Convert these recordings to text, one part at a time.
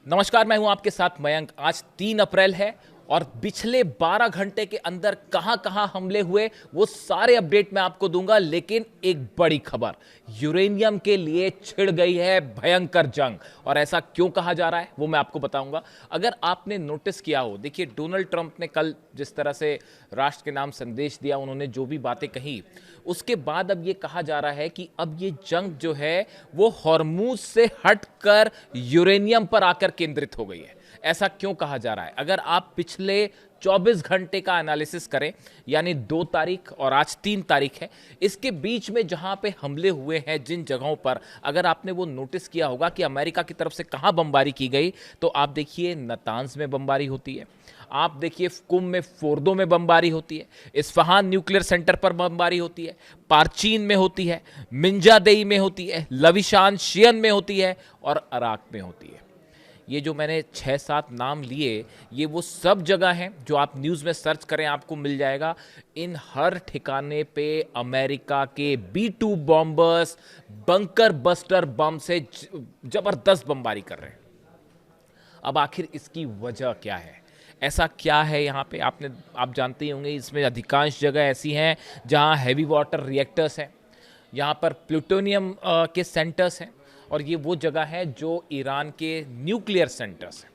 नमस्कार, मैं हूं आपके साथ मयंक। आज 3 अप्रैल है और पिछले 12 घंटे के अंदर कहां-कहां हमले हुए वो सारे अपडेट मैं आपको दूंगा। लेकिन एक बड़ी खबर, यूरेनियम के लिए छिड़ गई है भयंकर जंग। और ऐसा क्यों कहा जा रहा है वो मैं आपको बताऊंगा। अगर आपने नोटिस किया हो, देखिए डोनाल्ड ट्रंप ने कल जिस तरह से राष्ट्र के नाम संदेश दिया, उन्होंने जो भी बातें कही, उसके बाद अब ये कहा जा रहा है कि अब ये जंग जो है वो हॉर्मूज से हटकर यूरेनियम पर आकर केंद्रित हो गई है। ऐसा क्यों कहा जा रहा है? अगर आप पिछले 24 घंटे का एनालिसिस करें, यानी 2 तारीख और आज 3 तारीख है, इसके बीच में जहां पे हमले हुए हैं जिन जगहों पर, अगर आपने वो नोटिस किया होगा कि अमेरिका की तरफ से कहां बमबारी की गई, तो आप देखिए नतांज में बमबारी होती है, आप देखिए कुम में, फोर्दो में बमबारी होती है, इस्फहान न्यूक्लियर सेंटर पर बमबारी होती है, पार्चीन में होती है, मिंजादेई में होती है, लविशान शियन में होती है और अराक में होती है। ये जो मैंने 6-7 नाम लिए, ये वो सब जगह हैं जो आप न्यूज़ में सर्च करें आपको मिल जाएगा। इन हर ठिकाने पे अमेरिका के B-2 bombers bunker buster bomb से जबरदस्त बमबारी कर रहे हैं। अब आखिर इसकी वजह क्या है? ऐसा क्या है यहाँ पे? आप जानते ही होंगे, इसमें अधिकांश जगह ऐसी हैं जहाँ हैवी वाटर रिएक्टर्स हैं, यहाँ पर प्लूटोनियम के सेंटर्स हैं, और ये वो जगह है जो ईरान के न्यूक्लियर सेंटर्स हैं।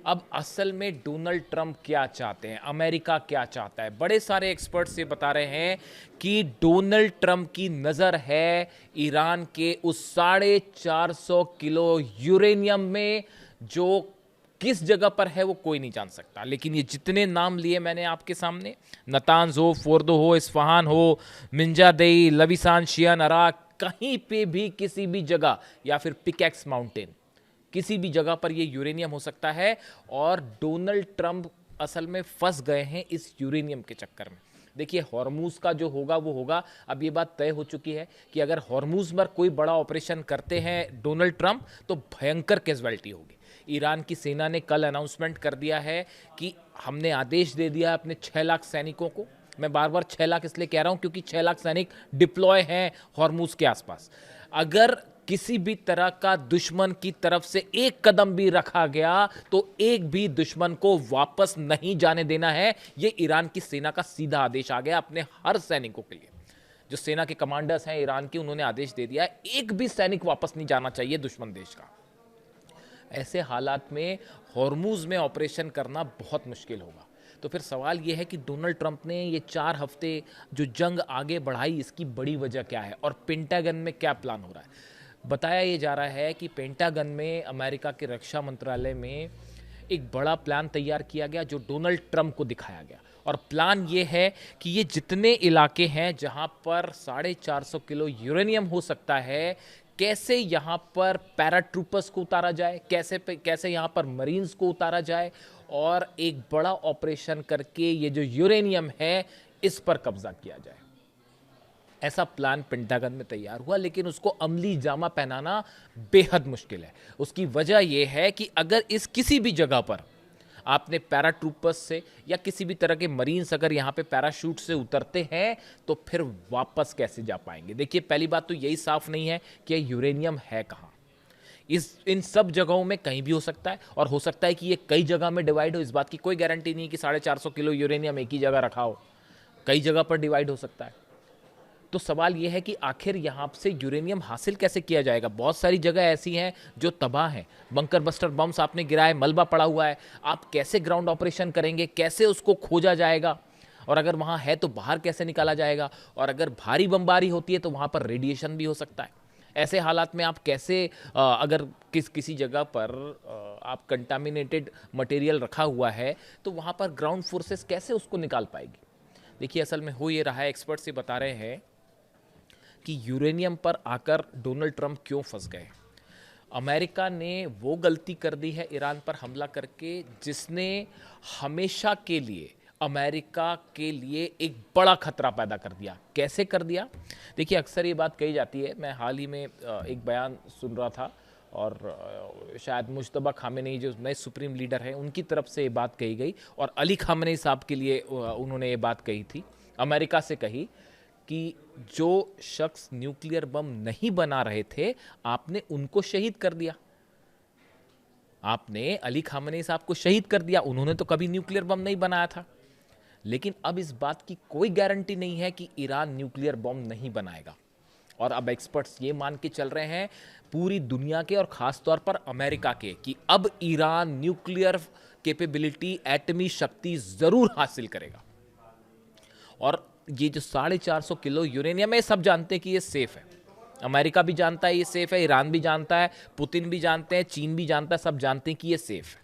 अब असल में डोनाल्ड ट्रंप क्या चाहते हैं, अमेरिका क्या चाहता है? बड़े सारे एक्सपर्ट्स ये बता रहे हैं कि डोनाल्ड ट्रंप की नज़र है ईरान के उस 450 किलो यूरेनियम में, जो किस जगह पर है वो कोई नहीं जान सकता। लेकिन ये जितने नाम लिए मैंने आपके सामने, नतांज हो, फोर्दो हो, इस्फहान हो, मिंजादेई, लविसान शियन, अराक, कहीं पे भी किसी भी जगह, या फिर पिकैक्स माउंटेन, किसी भी जगह पर ये यूरेनियम हो सकता है। और डोनाल्ड ट्रंप असल में फंस गए हैं इस यूरेनियम के चक्कर में। देखिए हॉर्मूज का जो होगा वो होगा। अब ये बात तय हो चुकी है कि अगर हॉर्मूज पर कोई बड़ा ऑपरेशन करते हैं डोनाल्ड ट्रंप, तो भयंकर कैजुअल्टी होगी। ईरान की सेना ने कल अनाउंसमेंट कर दिया है कि हमने आदेश दे दिया अपने 6 लाख सैनिकों को। मैं बार बार 6 लाख इसलिए कह रहा हूं क्योंकि 6 लाख सैनिक डिप्लॉय हैं हॉर्मूज के आसपास। अगर किसी भी तरह का दुश्मन की तरफ से एक कदम भी रखा गया तो एक भी दुश्मन को वापस नहीं जाने देना है। यह ईरान की सेना का सीधा आदेश आ गया अपने हर सैनिकों के लिए। जो सेना के कमांडर्स हैं ईरान के, उन्होंने आदेश दे दिया है एक भी सैनिक वापस नहीं जाना चाहिए दुश्मन देश का। ऐसे हालात में हॉर्मूज में ऑपरेशन करना बहुत मुश्किल होगा। तो फिर सवाल यह है कि डोनाल्ड ट्रंप ने ये 4 हफ्ते जो जंग आगे बढ़ाई, इसकी बड़ी वजह क्या है और पेंटागन में क्या प्लान हो रहा है? बताया ये जा रहा है कि पेंटागन में, अमेरिका के रक्षा मंत्रालय में एक बड़ा प्लान तैयार किया गया जो डोनाल्ड ट्रंप को दिखाया गया। और प्लान ये है कि ये जितने इलाके हैं जहां पर 450 किलो यूरेनियम हो सकता है, कैसे यहाँ पर पैराट्रूपर्स को उतारा जाए, कैसे यहाँ पर मरीन्स को उतारा जाए, और एक बड़ा ऑपरेशन करके ये जो यूरेनियम है इस पर कब्जा किया जाए। ऐसा प्लान पेंटागन में तैयार हुआ, लेकिन उसको अमली जामा पहनाना बेहद मुश्किल है। उसकी वजह यह है कि अगर इस किसी भी जगह पर आपने पैराट्रूपर्स से या किसी भी तरह के मरीन्स अगर यहाँ पे पैराशूट से उतरते हैं तो फिर वापस कैसे जा पाएंगे? देखिए पहली बात तो यही साफ नहीं है कि यूरेनियम है कहाँ। इन सब जगहों में कहीं भी हो सकता है, और हो सकता है कि ये कई जगह में डिवाइड हो। इस बात की कोई गारंटी नहीं कि 450 किलो यूरेनियम एक ही जगह रखा हो, कई जगह पर डिवाइड हो सकता है। तो सवाल यह है कि आखिर यहाँ से यूरेनियम हासिल कैसे किया जाएगा? बहुत सारी जगह ऐसी हैं जो तबाह हैं, बंकर बस्टर बम्स आपने गिराए, मलबा पड़ा हुआ है। आप कैसे ग्राउंड ऑपरेशन करेंगे? कैसे उसको खोजा जाएगा? और अगर वहाँ है तो बाहर कैसे निकाला जाएगा? और अगर भारी बमबारी होती है तो वहाँ पर रेडिएशन भी हो सकता है। ऐसे हालात में आप कैसे, अगर किसी जगह पर आप कंटामिनेटेड मटेरियल रखा हुआ है तो वहाँ पर ग्राउंड फोर्सेस कैसे उसको निकाल पाएगी? देखिए असल में हो ये रहा है, एक्सपर्ट्स ये बता रहे हैं कि यूरेनियम पर आकर डोनाल्ड ट्रंप क्यों फंस गए। अमेरिका ने वो गलती कर दी है ईरान पर हमला करके जिसने हमेशा के लिए अमेरिका के लिए एक बड़ा खतरा पैदा कर दिया। कैसे कर दिया? देखिए अक्सर ये बात कही जाती है, मैं हाल ही में एक बयान सुन रहा था, और शायद मुश्तबा खामेनेई जो नए सुप्रीम लीडर हैं उनकी तरफ से ये बात कही गई, और अली खामेनेई साहब के लिए उन्होंने ये बात कही थी, अमेरिका से कही कि जो शख्स न्यूक्लियर बम नहीं बना रहे थे आपने उनको शहीद कर दिया। आपने अली खामनेई साहब को शहीद कर दिया, उन्होंने तो कभी न्यूक्लियर बम नहीं बनाया था। लेकिन अब इस बात की कोई गारंटी नहीं है कि ईरान न्यूक्लियर बम नहीं बनाएगा। और अब एक्सपर्ट्स ये मान के चल रहे हैं पूरी दुनिया के और खास तौर पर अमेरिका के कि अब ईरान न्यूक्लियर कैपेबिलिटी, एटमी शक्ति जरूर हासिल करेगा। और ये जो 450 किलो यूरेनियम है, सब जानते हैं कि ये सेफ है। अमेरिका भी जानता है ये सेफ है, ईरान भी जानता है, पुतिन भी जानते हैं, चीन भी जानता है, सब जानते हैं कि ये सेफ है।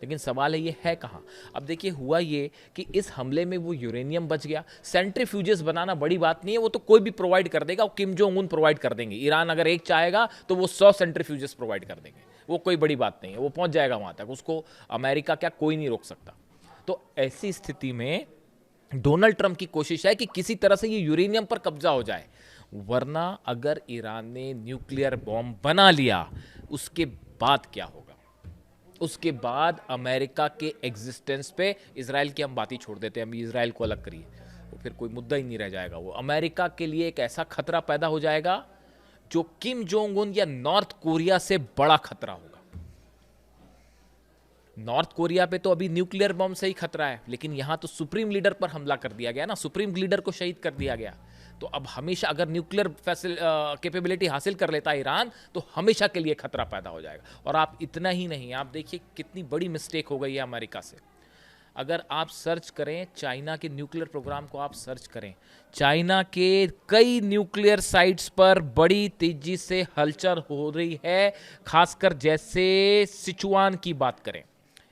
लेकिन सवाल है ये है कहाँ। अब देखिए हुआ ये कि इस हमले में वो यूरेनियम बच गया। सेंट्रीफ्यूजेस बनाना बड़ी बात नहीं है, वो तो कोई भी प्रोवाइड कर देगा, वो किम जोंग उन प्रोवाइड कर देंगे। ईरान अगर एक चाहेगा तो वो 100 सेंट्रीफ्यूजेस प्रोवाइड कर देंगे, वो कोई बड़ी बात नहीं है, वो पहुंच जाएगा वहां तक, उसको अमेरिका क्या कोई नहीं रोक सकता। तो ऐसी स्थिति में डोनाल्ड ट्रंप की कोशिश है कि किसी तरह से ये यूरेनियम पर कब्जा हो जाए, वरना अगर ईरान ने न्यूक्लियर बॉम्ब बना लिया उसके बाद क्या होगा। उसके बाद अमेरिका के एग्जिस्टेंस पे, इजराइल की हम बात ही छोड़ देते हैं, हम इजराइल को अलग करिए, वो फिर कोई मुद्दा ही नहीं रह जाएगा। वो अमेरिका के लिए एक ऐसा खतरा पैदा हो जाएगा जो किम जोंग उन या नॉर्थ कोरिया से बड़ा खतरा होगा। नॉर्थ कोरिया पे तो अभी न्यूक्लियर बम से ही खतरा है, लेकिन यहां तो सुप्रीम लीडर पर हमला कर दिया गया ना, सुप्रीम लीडर को शहीद कर दिया गया। तो अब हमेशा अगर न्यूक्लियर कैपेबिलिटी हासिल कर लेता है ईरान, तो हमेशा के लिए खतरा पैदा हो जाएगा। और आप इतना ही नहीं, आप देखिए कितनी बड़ी मिस्टेक हो गई है अमेरिका से। अगर आप सर्च करें चाइना के न्यूक्लियर प्रोग्राम को, आप सर्च करें, चाइना के कई न्यूक्लियर साइट्स पर बड़ी तेजी से हलचल हो रही है। खासकर जैसे सिचुआन की बात करें,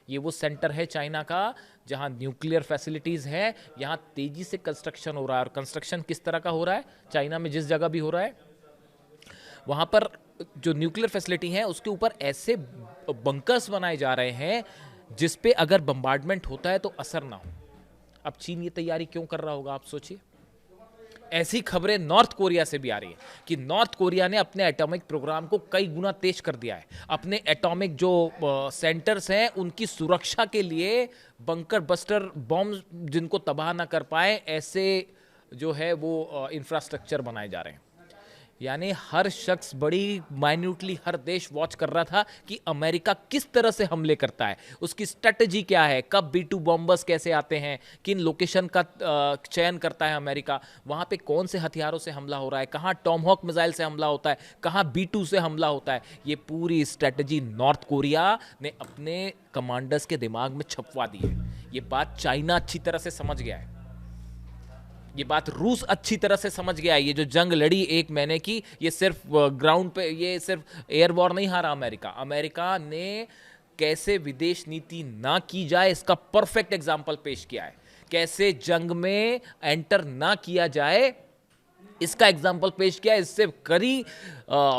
ये वो सेंटर है चाइना का जहां न्यूक्लियर फैसिलिटीज है, यहां तेजी से कंस्ट्रक्शन हो रहा है। और कंस्ट्रक्शन किस तरह का हो रहा है, चाइना में जिस जगह भी हो रहा है वहां पर जो न्यूक्लियर फैसिलिटी है उसके ऊपर ऐसे बंकर्स बनाए जा रहे हैं जिस पे अगर बम्बार्डमेंट होता है तो असर ना हो। अब चीन ये तैयारी क्यों कर रहा होगा, आप सोचिए। ऐसी खबरें नॉर्थ कोरिया से भी आ रही है कि नॉर्थ कोरिया ने अपने एटॉमिक प्रोग्राम को कई गुना तेज कर दिया है। अपने एटॉमिक जो सेंटर्स हैं उनकी सुरक्षा के लिए बंकर बस्टर बॉम्ब जिनको तबाह ना कर पाए, ऐसे जो है वो इंफ्रास्ट्रक्चर बनाए जा रहे हैं। यानी हर शख्स बड़ी माइन्यूटली, हर देश वॉच कर रहा था कि अमेरिका किस तरह से हमले करता है, उसकी स्ट्रेटजी क्या है, कब B2 बॉम्बर्स कैसे आते हैं, किन लोकेशन का चयन करता है अमेरिका, वहाँ पे कौन से हथियारों से हमला हो रहा है, कहाँ टॉमहॉक मिसाइल से हमला होता है, कहाँ B2 से हमला होता है। ये पूरी स्ट्रेटजी नॉर्थ कोरिया ने अपने कमांडर्स के दिमाग में छपवा दी है। ये बात चाइना अच्छी तरह से समझ गया है, ये बात रूस अच्छी तरह से समझ गया है। ये जो जंग लड़ी 1 महीने की, ये सिर्फ ग्राउंड पे, ये सिर्फ एयर वॉर नहीं हारा अमेरिका। अमेरिका ने कैसे विदेश नीति ना की जाए इसका परफेक्ट एग्जाम्पल पेश किया है। कैसे जंग में एंटर ना किया जाए इसका एग्जाम्पल पेश किया है। इससे करी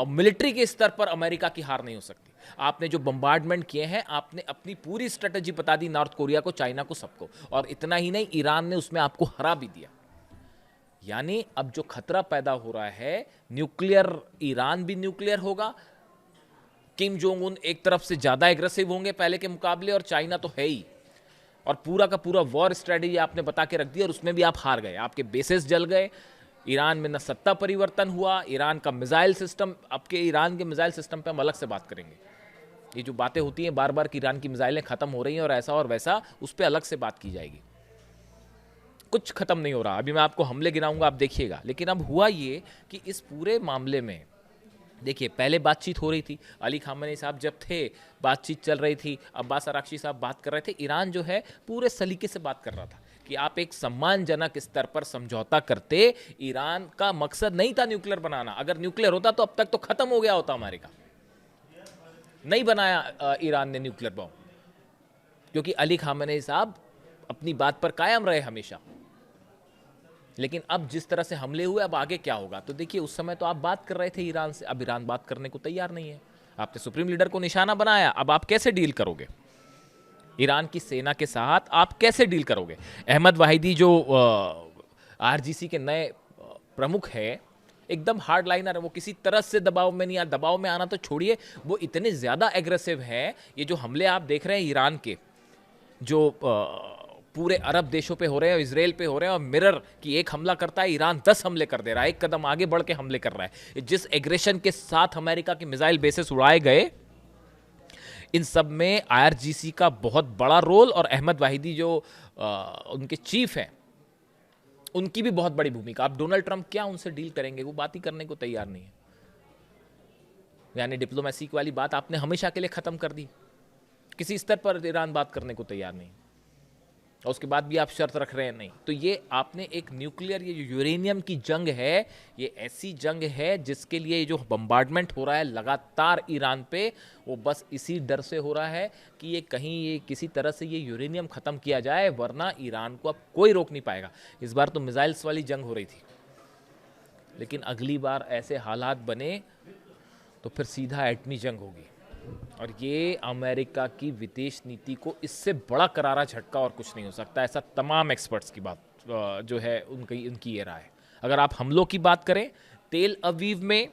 मिलिट्री के स्तर पर अमेरिका की हार नहीं हो सकती। आपने जो बम्बार्डमेंट किए हैं, आपने अपनी पूरी स्ट्रेटजी बता दी नॉर्थ कोरिया को, चाइना को, सबको। और इतना ही नहीं, ईरान ने उसमें आपको हरा भी दिया। यानी अब जो खतरा पैदा हो रहा है न्यूक्लियर, ईरान भी न्यूक्लियर होगा, किम जोंग उन एक तरफ से ज्यादा एग्रेसिव होंगे पहले के मुकाबले, और चाइना तो है ही। और पूरा का पूरा वॉर स्ट्रेटजी आपने बता के रख दी और उसमें भी आप हार गए, आपके बेसेस जल गए। ईरान में न सत्ता परिवर्तन हुआ, ईरान का मिसाइल सिस्टम, आपके ईरान के मिसाइल सिस्टम पे हम अलग से बात करेंगे। ये जो बातें होती हैं बार बार कि ईरान की मिसाइलें खत्म हो रही हैं और ऐसा और वैसा, उस पर अलग से बात की जाएगी। कुछ खत्म नहीं हो रहा, अभी मैं आपको हमले गिनाऊंगा, आप देखिएगा। लेकिन अब हुआ ये कि इस पूरे मामले में देखिए, पहले बातचीत हो रही थी, अली खामनेई साहब जब थे, बातचीत चल रही थी, अब्बास अराक्ची साहब बात कर रहे थे। ईरान जो है पूरे सलीके से बात कर रहा था कि आप एक सम्मानजनक स्तर पर समझौता करते। ईरान का मकसद नहीं था न्यूक्लियर बनाना, अगर न्यूक्लियर होता तो अब तक तो खत्म हो गया होता अमेरिका। नहीं बनाया ईरान ने न्यूक्लियर बॉम्ब, क्योंकि अली खामनेई साहब अपनी बात पर कायम रहे हमेशा। लेकिन अब जिस तरह से हमले हुए, अब आगे क्या होगा। तो देखिए, उस समय तो आप बात कर रहे थे ईरान से, अब ईरान बात करने को तैयार नहीं है। आपने सुप्रीम लीडर को निशाना बनाया, अब आप कैसे डील करोगे ईरान की सेना के साथ, आप कैसे डील करोगे। अहमद वाहिदी जो आरजीसी के नए प्रमुख है, एकदम हार्ड लाइनर है, वो किसी तरह से दबाव में नहीं आ, दबाव में आना तो छोड़िए, वो इतने ज्यादा एग्रेसिव है। ये जो हमले आप देख रहे हैं ईरान के, जो पूरे अरब देशों पे हो रहे हैं, इजराइल पे हो रहे हैं, और मिरर कि एक हमला करता है, ईरान 10 हमले कर दे रहा है, एक कदम आगे बढ़ के हमले कर रहा है। जिस एग्रेशन के साथ अमेरिका के मिसाइल बेसेस उड़ाए गए, इन सब में आईआरजीसी का बहुत बड़ा रोल और अहमद वाहिदी जो उनके चीफ हैं उनकी भी बहुत बड़ी भूमिका। अब डोनाल्ड ट्रंप क्या उनसे डील करेंगे, वो बात ही करने को तैयार नहीं है। यानी डिप्लोमेसी वाली बात आपने हमेशा के लिए खत्म कर दी, किसी स्तर पर ईरान बात करने को तैयार नहीं, और उसके बाद भी आप शर्त रख रहे हैं नहीं। तो ये आपने एक न्यूक्लियर, ये जो यूरेनियम की जंग है, ये ऐसी जंग है जिसके लिए ये जो बम्बार्डमेंट हो रहा है लगातार ईरान पे, वो बस इसी डर से हो रहा है कि ये कहीं ये किसी तरह से ये यूरेनियम ख़त्म किया जाए, वरना ईरान को अब कोई रोक नहीं पाएगा। इस बार तो मिसाइल्स वाली जंग हो रही थी, लेकिन अगली बार ऐसे हालात बने तो फिर सीधा एटमी जंग होगी। और ये अमेरिका की विदेश नीति को इससे बड़ा करारा झटका और कुछ नहीं हो सकता, ऐसा तमाम एक्सपर्ट्स की बात जो है उनकी ये राय है। अगर आप हमलों की बात करें, तेल अवीव में,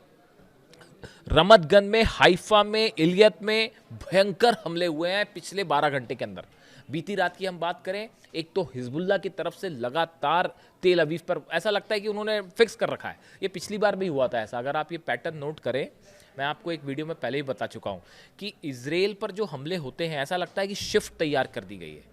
रमत गन में, हाइफा में, इलियत में भयंकर हमले हुए हैं पिछले 12 घंटे के अंदर। बीती रात की हम बात करें, एक तो हिजबुल्लाह की तरफ से लगातार तेल अवीव पर ऐसा लगता है कि उन्होंने फिक्स कर रखा है। ये पिछली बार भी हुआ था ऐसा। अगर आप ये पैटर्न नोट करें, मैं आपको एक वीडियो में पहले ही बता चुका हूं कि इजराइल पर जो हमले होते हैं, ऐसा लगता है कि शिफ्ट तैयार कर दी गई है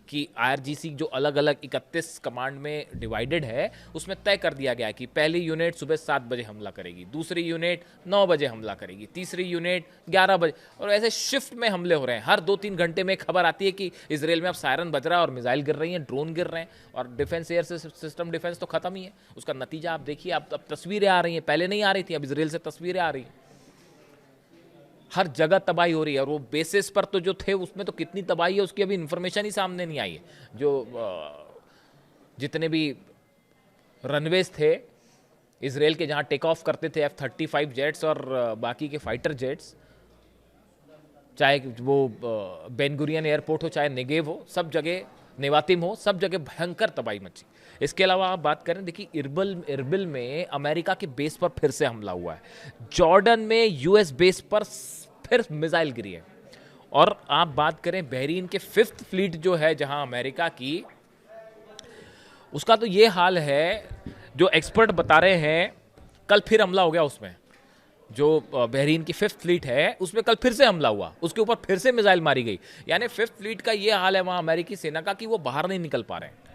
कि आईआरजीसी जो अलग अलग 31 कमांड में डिवाइडेड है, उसमें तय कर दिया गया है कि पहली यूनिट सुबह 7 बजे हमला करेगी, दूसरी यूनिट 9 बजे हमला करेगी, तीसरी यूनिट 11 बजे, और ऐसे शिफ्ट में हमले हो रहे हैं। हर 2-3 घंटे में खबर आती है कि इजराइल में अब सायरन बज रहा है और मिसाइल गिर रही हैं, ड्रोन गिर रहे हैं, और डिफेंस एयर सिस्टम डिफेंस तो खत्म ही है। उसका नतीजा आप देखिए, अब तस्वीरें आ रही हैं, पहले नहीं आ रही थी, अब इजराइल से तस्वीरें आ रही हैं। हर जगह तबाही हो रही है, और वो बेसिस पर तो जो थे उसमें तो कितनी तबाही है उसकी अभी इंफॉर्मेशन ही सामने नहीं आई है। जो जितने भी रनवेज थे इजराइल के, जहां टेक ऑफ करते थे F-35 जेट्स और बाकी के फाइटर जेट्स, चाहे वो बेन गुरियन एयरपोर्ट हो, चाहे नेगेव हो, सब जगह, नेवातिम हो, सब जगह भयंकर तबाही मची। इसके अलावा आप बात करें, देखिए इरबिल में अमेरिका के बेस पर फिर से हमला हुआ है, जॉर्डन में यूएस बेस पर फिर मिसाइल गिरी है, और आप बात करें बहरीन के 5th फ्लीट जो है जहां अमेरिका की, उसका तो ये हाल है, जो एक्सपर्ट बता रहे हैं कल फिर हमला हो गया उसमें। जो बहरीन की 5th फ्लीट है उसमें कल फिर से हमला हुआ, उसके ऊपर फिर से मिसाइल मारी गई। यानी 5th फ्लीट का ये हाल है वहां अमेरिकी सेना का कि वो बाहर नहीं निकल पा रहे हैं।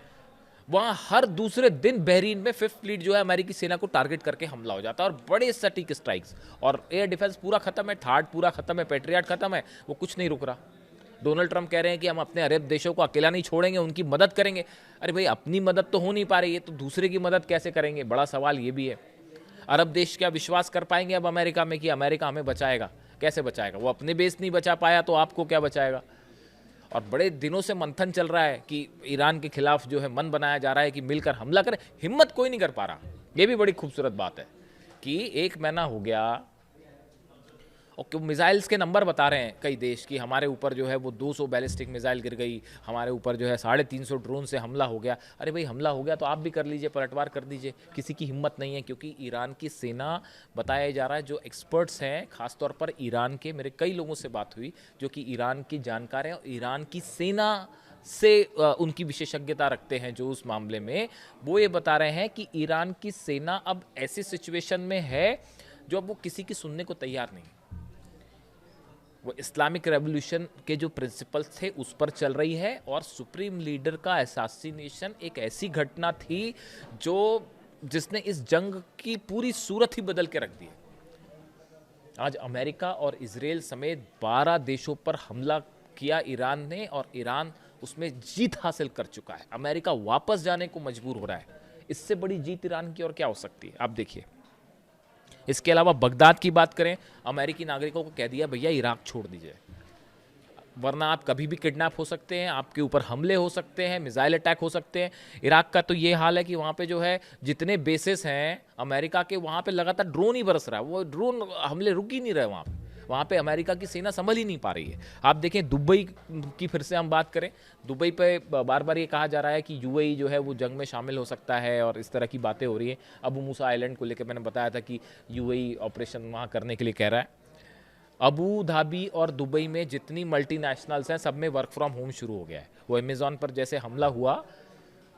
वहां हर दूसरे दिन बहरीन में 5th फ्लीट जो है अमेरिकी सेना को टारगेट करके हमला हो जाता है, और बड़े सटीक स्ट्राइक्स, और एयर डिफेंस पूरा खत्म है, थार्ड पूरा खत्म है, पेट्रियट खत्म है, वो कुछ नहीं रुक रहा। डोनाल्ड ट्रंप कह रहे हैं कि हम अपने अरब देशों को अकेला नहीं छोड़ेंगे, उनकी मदद करेंगे। अरे भाई, अपनी मदद तो हो नहीं पा रही है, तो दूसरे की मदद कैसे करेंगे? बड़ा सवाल ये भी है। अरब देश क्या विश्वास कर पाएंगे अब अमेरिका में कि अमेरिका हमें बचाएगा? कैसे बचाएगा? वो अपने बेस नहीं बचा पाया तो आपको क्या बचाएगा? और बड़े दिनों से मंथन चल रहा है कि ईरान के खिलाफ जो है मन बनाया जा रहा है कि मिलकर हमला करें, हिम्मत कोई नहीं कर पा रहा। ये भी बड़ी खूबसूरत बात है कि 1 महीना हो गया और मिसाइल्स के नंबर बता रहे हैं कई देश की, हमारे ऊपर जो है वो 200 बैलिस्टिक मिसाइल गिर गई, हमारे ऊपर जो है 350 ड्रोन से हमला हो गया। अरे भाई, हमला हो गया तो आप भी कर लीजिए, पलटवार कर दीजिए। किसी की हिम्मत नहीं है, क्योंकि ईरान की सेना, बताया जा रहा है, जो एक्सपर्ट्स हैं, खासतौर पर ईरान के, मेरे कई लोगों से बात हुई जो कि ईरान की जानकार हैं और ईरान की सेना से उनकी विशेषज्ञता रखते हैं जो उस मामले में, वो ये बता रहे हैं कि ईरान की सेना अब ऐसी सिचुएशन में है जो अब वो किसी की सुनने को तैयार नहीं। वो इस्लामिक रेवोल्यूशन के जो प्रिंसिपल्स थे उस पर चल रही है, और सुप्रीम लीडर का असैसिनेशन एक ऐसी घटना थी जिसने इस जंग की पूरी सूरत ही बदल के रख दी है। आज अमेरिका और इजराइल समेत 12 देशों पर हमला किया ईरान ने, और ईरान उसमें जीत हासिल कर चुका है। अमेरिका वापस जाने को मजबूर हो रहा है। इससे बड़ी जीत ईरान की और क्या हो सकती है? आप देखिए। इसके अलावा बगदाद की बात करें, अमेरिकी नागरिकों को कह दिया भैया इराक छोड़ दीजिए, वरना आप कभी भी किडनैप हो सकते हैं, आपके ऊपर हमले हो सकते हैं, मिसाइल अटैक हो सकते हैं। इराक का तो ये हाल है कि वहाँ पे जो है जितने बेसेस हैं अमेरिका के, वहाँ पे लगातार ड्रोन ही बरस रहा है। वो ड्रोन हमले रुक ही नहीं रहे वहाँ पे अमेरिका की सेना संभल ही नहीं पा रही है। आप देखें दुबई की, फिर से हम बात करें, दुबई पे बार बार ये कहा जा रहा है कि यूएई जो है वो जंग में शामिल हो सकता है, और इस तरह की बातें हो रही हैं। अबू मूसा आइलैंड को लेकर मैंने बताया था कि यूएई ऑपरेशन वहाँ करने के लिए कह रहा है। अबू धाबी और दुबई में जितनी मल्टीनेशनल्स हैं, सब में वर्क फ्रॉम होम शुरू हो गया है। वो अमेज़ॉन पर जैसे हमला हुआ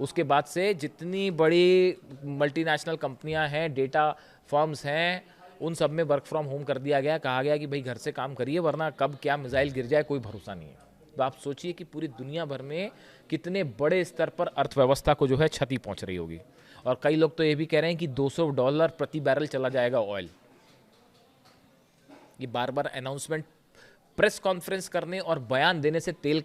उसके बाद से जितनी बड़ी मल्टीनेशनल कंपनियां हैं, डेटा फर्म्स हैं, उन सब में वर्क फ्रॉम होम कर दिया गया, कहा गया कि भाई घर से काम करिए वरना कब क्या मिसाइल गिर जाए कोई भरोसा नहीं है। तो आप सोचिए कि पूरी दुनिया भर में कितने बड़े स्तर पर अर्थव्यवस्था को जो है क्षति पहुंच रही होगी। और कई लोग तो ये भी कह रहे हैं कि $200 प्रति बैरल चला जाएगा ऑयल। ये बार बार अनाउंसमेंट, प्रेस कॉन्फ्रेंस करने और बयान देने से तेल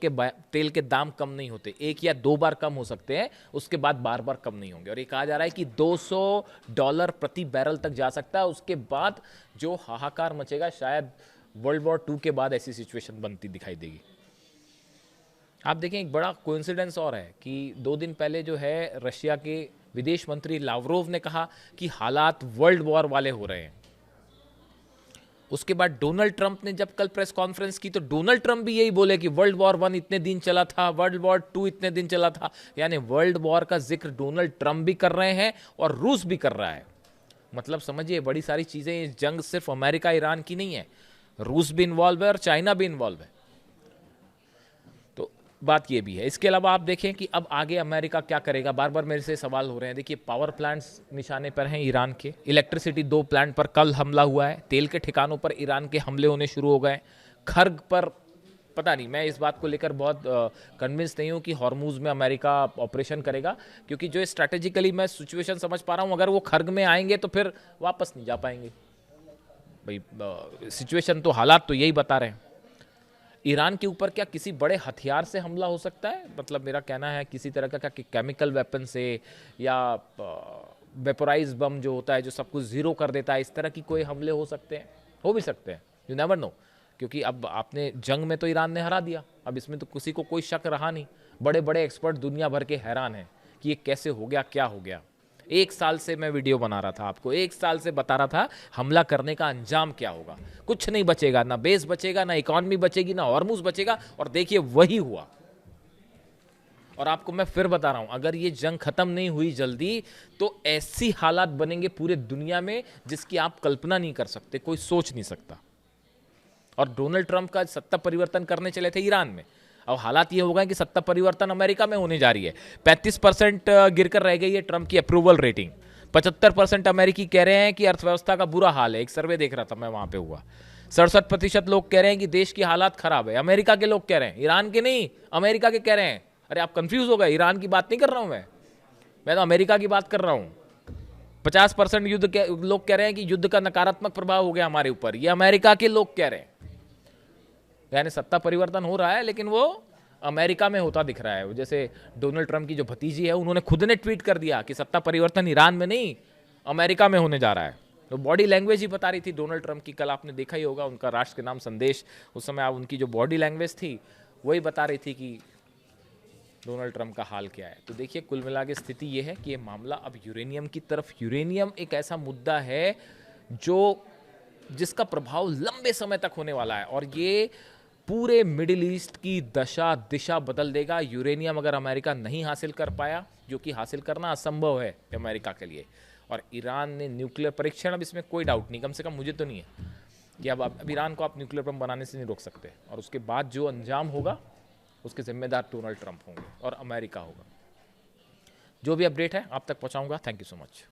के दाम कम नहीं होते। एक या दो बार कम हो सकते हैं, उसके बाद बार बार कम नहीं होंगे। और ये कहा जा रहा है कि $200 प्रति बैरल तक जा सकता है। उसके बाद जो हाहाकार मचेगा, शायद वर्ल्ड वॉर 2 के बाद ऐसी सिचुएशन बनती दिखाई देगी। आप देखें, एक बड़ा कोइंसिडेंस और है कि 2 दिन पहले जो है रशिया के विदेश मंत्री लावरोव ने कहा कि हालात वर्ल्ड वॉर वाले हो रहे हैं। उसके बाद डोनाल्ड ट्रंप ने जब कल प्रेस कॉन्फ्रेंस की तो डोनाल्ड ट्रंप भी यही बोले कि वर्ल्ड वॉर 1 इतने दिन चला था, वर्ल्ड वॉर 2 इतने दिन चला था। यानी वर्ल्ड वॉर का जिक्र डोनाल्ड ट्रंप भी कर रहे हैं और रूस भी कर रहा है। मतलब समझिए, बड़ी सारी चीजें, इस जंग सिर्फ अमेरिका ईरान की नहीं है, रूस भी इन्वॉल्व है और चाइना भी इन्वॉल्व है। बात ये भी है। इसके अलावा आप देखें कि अब आगे अमेरिका क्या करेगा। बार बार मेरे से सवाल हो रहे हैं। देखिए, पावर प्लांट्स निशाने पर हैं ईरान के। इलेक्ट्रिसिटी 2 प्लांट पर कल हमला हुआ है। तेल के ठिकानों पर ईरान के हमले होने शुरू हो गए। खर्ग पर पता नहीं, मैं इस बात को लेकर बहुत कन्विंस नहीं हूँ कि हॉर्मूज में अमेरिका ऑपरेशन करेगा, क्योंकि जो स्ट्रैटेजिकली मैं सिचुएशन समझ पा रहा हूँ, अगर वो खर्ग में आएंगे तो फिर वापस नहीं जा पाएंगे। भाई सिचुएशन तो, हालात तो यही बता रहे हैं। ईरान के ऊपर क्या किसी बड़े हथियार से हमला हो सकता है? मतलब मेरा कहना है किसी तरह का क्या केमिकल वेपन से या वेपोराइज बम जो होता है जो सब कुछ जीरो कर देता है, इस तरह की कोई हमले हो सकते हैं, हो भी सकते हैं। यू नेवर नो, क्योंकि अब आपने जंग में तो ईरान ने हरा दिया, अब इसमें तो किसी को कोई शक रहा नहीं। बड़े बड़े एक्सपर्ट दुनिया भर के हैरान हैं कि ये कैसे हो गया, क्या हो गया। 1 साल से मैं वीडियो बना रहा था, आपको 1 साल से बता रहा था हमला करने का अंजाम क्या होगा। कुछ नहीं बचेगा, ना बेस बचेगा, ना इकोनॉमी बचेगी, ना हॉर्मूज बचेगा। और देखिए वही हुआ। और आपको मैं फिर बता रहा हूं, अगर ये जंग खत्म नहीं हुई जल्दी तो ऐसी हालात बनेंगे पूरे दुनिया में जिसकी आप कल्पना नहीं कर सकते, कोई सोच नहीं सकता। और डोनाल्ड ट्रंप का सत्ता परिवर्तन करने चले थे ईरान में, अब हालात ये हो गए कि सत्ता परिवर्तन अमेरिका में होने जा रही है। 35% गिरकर रह गई है ट्रंप की अप्रूवल रेटिंग। 75% अमेरिकी कह रहे हैं कि अर्थव्यवस्था का बुरा हाल है। एक सर्वे देख रहा था मैं, वहां पे हुआ 67% लोग कह रहे हैं कि देश की हालात खराब है। अमेरिका के लोग कह रहे हैं, ईरान के नहीं, अमेरिका के कह रहे हैं। अरे आप कंफ्यूज हो गए, ईरान की बात नहीं कर रहा हूं मैं तो अमेरिका की बात कर रहा हूं। 50% युद्ध के लोग कह रहे हैं कि युद्ध का नकारात्मक प्रभाव हो गया हमारे ऊपर, ये अमेरिका के लोग कह रहे हैं। यानी सत्ता परिवर्तन हो रहा है, लेकिन वो अमेरिका में होता दिख रहा है। जैसे डोनाल्ड ट्रंप की जो भतीजी है, उन्होंने खुद ने ट्वीट कर दिया कि सत्ता परिवर्तन ईरान में नहीं, अमेरिका में होने जा रहा है। तो बॉडी लैंग्वेज ही बता रही थी डोनाल्ड ट्रंप की। कल आपने देखा ही होगा उनका राष्ट्र के नाम संदेश, उस समय आप उनकी जो बॉडी लैंग्वेज थी वही बता रही थी कि डोनाल्ड ट्रंप का हाल क्या है। तो देखिए, कुल मिला के स्थिति यह है कि ये मामला अब यूरेनियम की तरफ। यूरेनियम एक ऐसा मुद्दा है जिसका प्रभाव लंबे समय तक होने वाला है और ये पूरे मिडिल ईस्ट की दशा दिशा बदल देगा। यूरेनियम अगर अमेरिका नहीं हासिल कर पाया, जो कि हासिल करना असंभव है अमेरिका के लिए, और ईरान ने न्यूक्लियर परीक्षण, अब इसमें कोई डाउट नहीं, कम से कम मुझे तो नहीं है कि अब ईरान को आप न्यूक्लियर बम बनाने से नहीं रोक सकते। और उसके बाद जो अंजाम होगा उसके जिम्मेदार डोनाल्ड ट्रंप होंगे और अमेरिका होगा। जो भी अपडेट है आप तक पहुंचाऊंगा। Thank you so much.